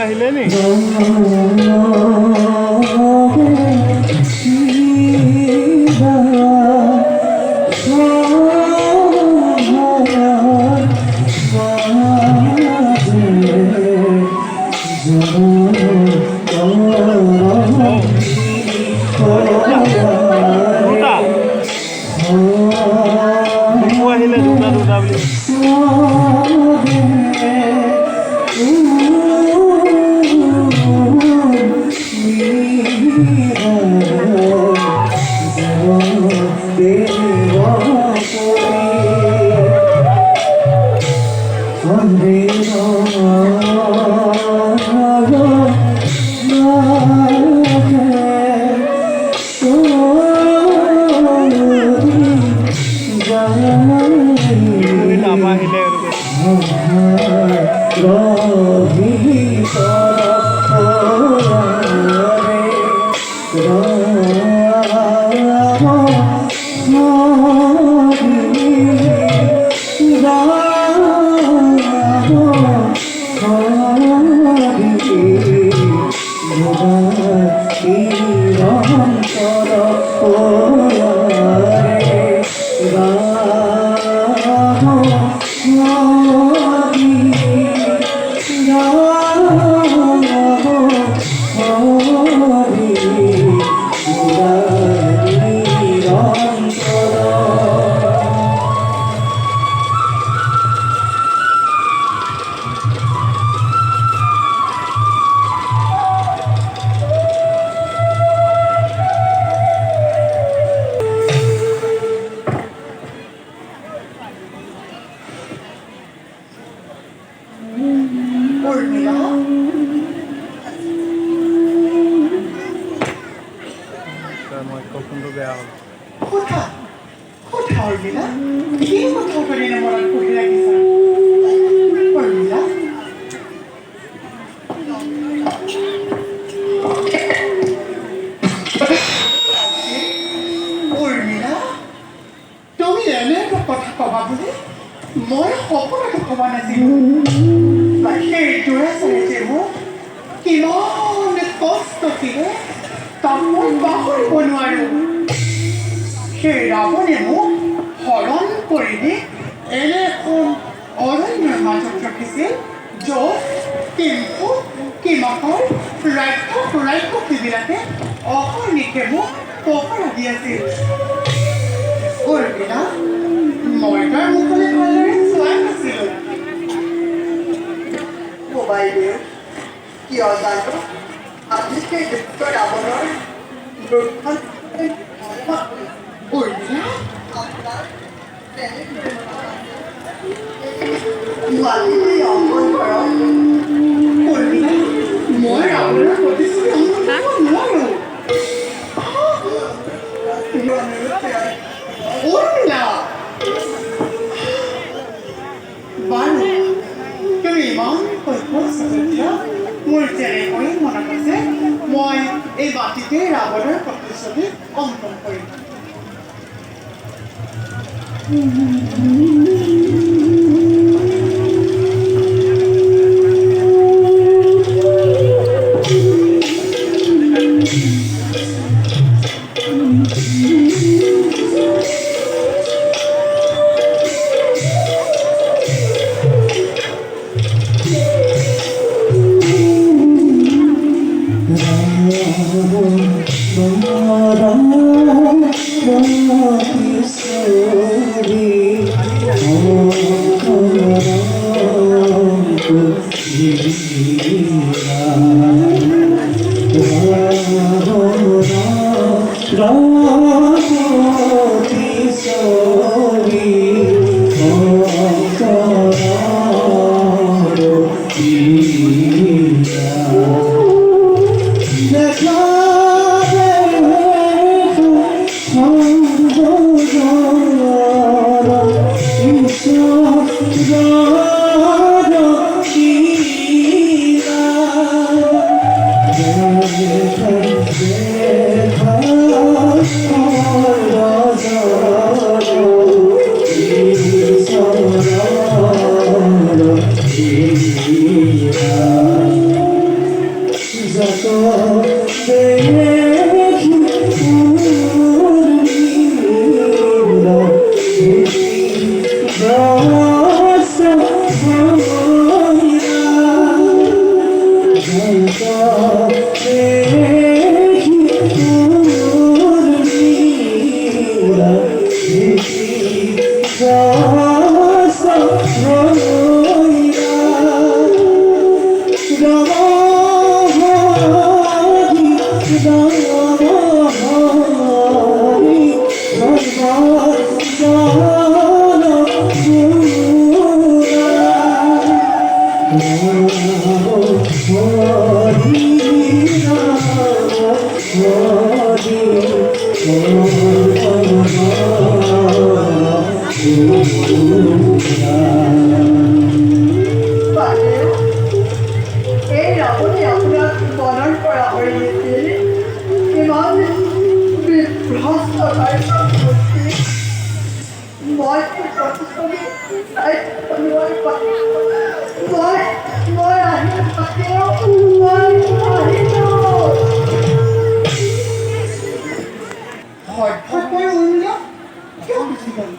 আহিলে নি আহিলে দুটা দুটা বুলি মই সকলোকে ক'ব নাছিলো সেইটোৱে চাইছে মোক কিমান কষ্ট দিলে তাক মই পাহৰিব নোৱাৰো সেই ৰাৱণে মোক হৰণ কৰি দি এনে এখন অৰণ্যৰ মাজত ৰাখিছিল য'ত কিন্তু কিমাকৰ ৰাক্ষসবিলাকে অহৰ্নিশে মোক পহৰা দি আছিল উৰ্মিলা মই তাৰ মুখলৈ ভালদৰে চোৱা নাছিলো মোবাইলেও কিয় জানো আজি সেই দুষ্ট ৰাৱণৰ উৰ্মিলা মালিনী অংকন কৰক উৰ্মিলা মই ৰাৱণৰ প্ৰতিশ্ৰুতি অংকন কৰিব নোৱাৰো উৰ্মিলা বাৰু তুমি ইমান কৈছা যেতিয়া মোৰ যেনেকৈ মনত আছে মই এই মাটিতে ৰাৱণৰ প্ৰতিশ্ৰুতি অংকন কৰিম বাইদেউ, এই ৰাৱণে আপোনাক বনৰ পৰা কৰি দিছিল ইমান বিভ্ৰষ্টতাৰ সম্পত্তি মই প্ৰতিচ্ছবি চাই মই আহিলোঁ তাতেও মই আহিলোঁ হঠাৎকৈ উৰিলে কিয় গুচি গ'ল?